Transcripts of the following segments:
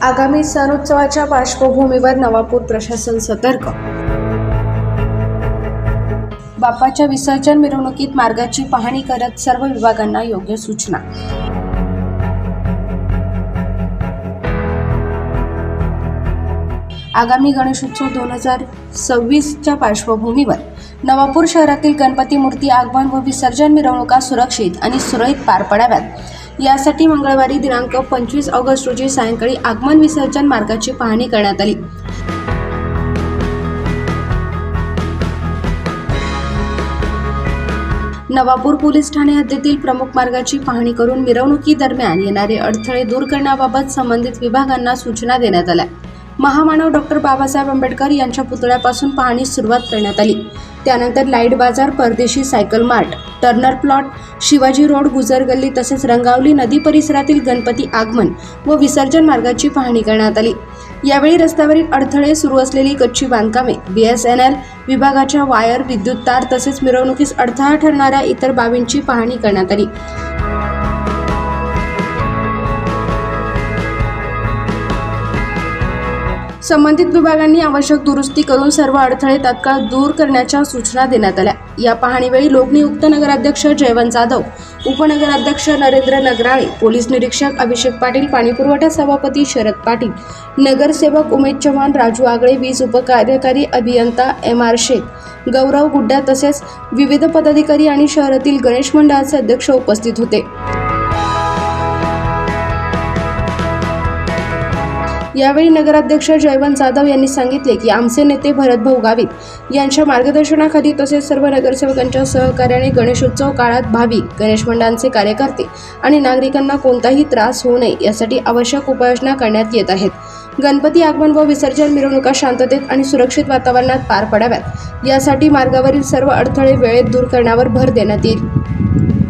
आगामी सणोत्सवाच्या पार्श्वभूमीवर नवापूर प्रशासन सतर्क. बाप्पाच्या विसर्जन मिरवणुकीत मार्गाची पाहणी करत सर्व विभागांना योग्य सूचना. आगामी गणेशोत्सव 2026च्या पार्श्वभूमीवर नवापूर शहरातील गणपती मूर्ती आगमन व विसर्जन मिरवणुका सुरक्षित आणि सुरळीत पार पडाव्यात यासाठी मंगळवारी दिनांक 25 ऑगस्ट रोजी सायंकाळी आगमन विसर्जन मार्गाची पाहणी करण्यात आली. नवापूर पोलीस ठाणे हद्दीतील प्रमुख मार्गाची पाहणी करून मिरवणुकीदरम्यान येणारे अडथळे दूर करण्याबाबत संबंधित विभागांना सूचना देण्यात आल्या. महामानव डॉक्टर बाबासाहेब आंबेडकर यांच्या पुतळ्यापासून पाहणीस सुरुवात करण्यात आली. त्यानंतर लाईट बाजार, परदेशी cycle mart, Turner plot, Shivaji road, Gujar Galli तसेच रंगावली नदी परिसरातील गणपती आगमन व विसर्जन मार्गाची पाहणी करण्यात आली. यावेळी रस्त्यावरील अडथळे, सुरू असलेली कच्ची बांधकामे, BSNL विभागाच्या वायर, विद्युत तार तसेच मिरवणुकीस अडथळा ठरणाऱ्या इतर बाबींची पाहणी करण्यात आली. संबंधित विभागांनी आवश्यक दुरुस्ती करून सर्व अडथळे तात्काळ दूर करण्याच्या सूचना देण्यात आल्या. या पाहणीवेळी लोकनियुक्त नगराध्यक्ष जयवंत जाधव, उपनगराध्यक्ष नरेंद्र नगराळे, पोलीस निरीक्षक अभिषेक पाटील, पाणीपुरवठा सभापती शरद पाटील, नगरसेवक उमेश चव्हाण, राजू आगळे, वीज उपकार्यकारी अभियंता MR शेख, गौरव गुड्डा तसेच विविध पदाधिकारी आणि शहरातील गणेश मंडळाचे अध्यक्ष उपस्थित होते. यावेळी नगराध्यक्ष जयवंत जाधव यांनी सांगितले की आमचे नेते भरतभाऊ गावित यांच्या मार्गदर्शनाखाली तसेच सर्व नगरसेवकांच्या सहकार्याने गणेशोत्सव काळात भाविक, गणेश मंडळांचे कार्यकर्ते आणि नागरिकांना कोणताही त्रास होऊ नये यासाठी आवश्यक उपाययोजना करण्यात येत आहेत. गणपती आगमन व विसर्जन मिरवणुका शांततेत आणि सुरक्षित वातावरणात पार पडाव्यात यासाठी मार्गावरील सर्व अडथळे वेळेत दूर करण्यावर भर देण्यात येईल.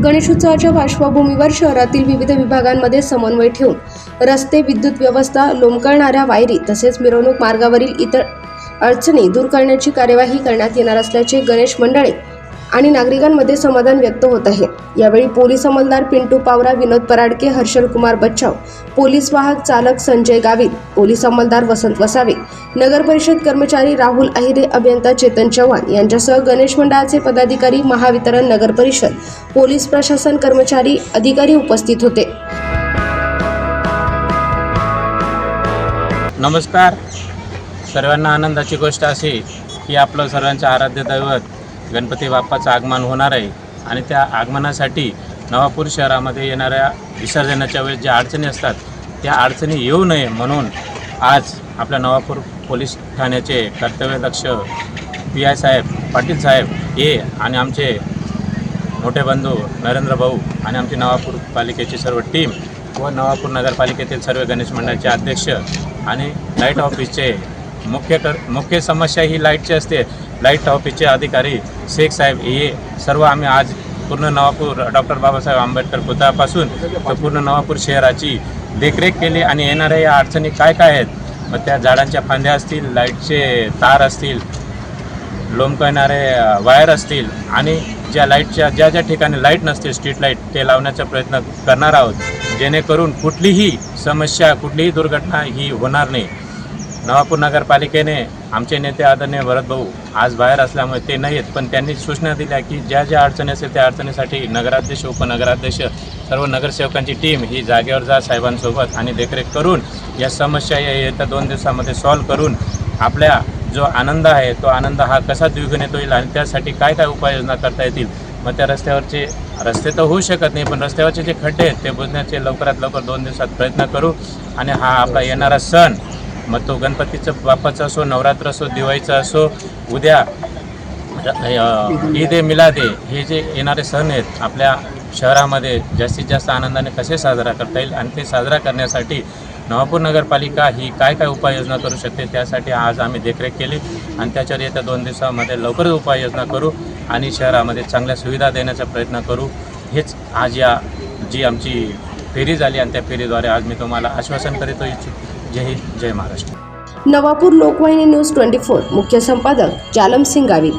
गणेशोत्सवाच्या पार्श्वभूमीवर शहरातील विविध विभागांमध्ये समन्वय ठेवून रस्ते, विद्युत व्यवस्था, लोंबकळणाऱ्या वायरी तसेच मिरवणूक मार्गावरील इतर अडचणी दूर करण्याची कार्यवाही करण्यात येणार असल्याचे गणेश मंडळे आणि नागरिकांमध्ये समाधान व्यक्त होत आहे. यावेळी पोलीस अंमलदार पिंटू पावरा, विनोद पराडके, हर्षल कुमार बच्चाव, पोलीस वाहक चालक संजय गावित, पोलीस अंमलदार वसंत वसावे, नगर परिषद कर्मचारी राहुल अहिरे, अभियंता चेतन चव्हाण यांच्यासह गणेश मंडळाचे पदाधिकारी, महावितरण, नगर परिषद, पोलीस प्रशासन कर्मचारी, अधिकारी उपस्थित होते. नमस्कार. सर्वांना आनंदाची गोष्ट अशी की आपलं सर्वांचं आराध्य दैवत गणपती बाप्पाचं आगमन होणार आहे आणि त्या आगमनासाठी नवापूर शहरामध्ये येणाऱ्या विसर्जनाच्या वेळेस ज्या अडचणी असतात त्या अडचणी येऊ नये म्हणून आज आपल्या नवापूर पोलीस ठाण्याचे कर्तव्यदक्ष PI साहेब, पाटील साहेब हे आणि आमचे मोठे बंधू नरेंद्र भाऊ आणि आमची नवापूर पालिकेची सर्व टीम व नवापूर नगरपालिकेतील सर्व गणेश मंडळाचे अध्यक्ष आणि लाईट ऑफिसचे मुख्य समस्या ही लाईटची असते. लाईट ऑफिसचे अधिकारी शेख साहेब हे सर्व आम्ही आज पूर्ण नवापूर डॉक्टर बाबासाहेब आंबेडकर पुतळ्यापासून तर पूर्ण नवापूर शहराची देखरेख केली आणि येणाऱ्या या अडचणी काय आहेत, मग त्या झाडांच्या फांद्या असतील, लाईटचे तार असतील, लोंबकळणारे वायर असतील आणि ज्या लाईटच्या ज्या ठिकाणी लाईट नसतील, स्ट्रीट लाईट, ते लावण्याचा प्रयत्न करणार आहोत जेणेकरून कुठलीही समस्या, कुठलीही दुर्घटना ही होणार नाही. नवापूर नगरपालिकेने आमचे नेते आदरणीय भरतभाऊ आज बाहेर असल्यामुळे ते नाही आहेत, पण त्यांनी सूचना दिल्या की ज्या अडचणी असेल त्या अडचणीसाठी नगराध्यक्ष, उपनगराध्यक्ष, सर्व नगरसेवकांची टीम ही जागेवर जा साहेबांसोबत आणि देखरेख करून या समस्या येत्या 2 दिवसामध्ये सॉल्व्ह करून आपल्या जो आनंद आहे तो आनंद हा कसा द्विगुणित होईल आणि त्यासाठी काय उपाययोजना करता येतील. मग त्या रस्ते तर होऊ शकत नाही, पण रस्त्यावरचे जे खड्डे आहेत ते बुजण्याचे लवकरात लवकर 2 दिवसात प्रयत्न करू आणि हा आपला येणारा सण, मग तो गणपतीचं बाप्पाचा असो, नवरात्र असो, दिवाळीचा असो, उद्या ईद ए मिलाद हे जे येणारे सण आहेत आपल्या शहरामध्ये जास्तीत जास्त आनंदाने कसे साजरा करता येईल आणि ते साजरा करण्यासाठी नवापूर नगरपालिका ही काय उपाययोजना करू शकते त्यासाठी आज आम्ही देखरेख केली आणि त्याच्यावर येत्या 2 दिवसामध्ये लवकरच उपाययोजना करू आणि शहरामध्ये चांगल्या सुविधा देण्याचा प्रयत्न करू. हेच आज जी आमची फेरी झाली आणि त्या फेरीद्वारे आज मी तुम्हाला आश्वासन करीत इच्छितो. जय हिंद, जय महाराष्ट्र. नवापूर लोकवाहिनी न्यूज 24 मुख्य संपादक जालम सिंग गावित.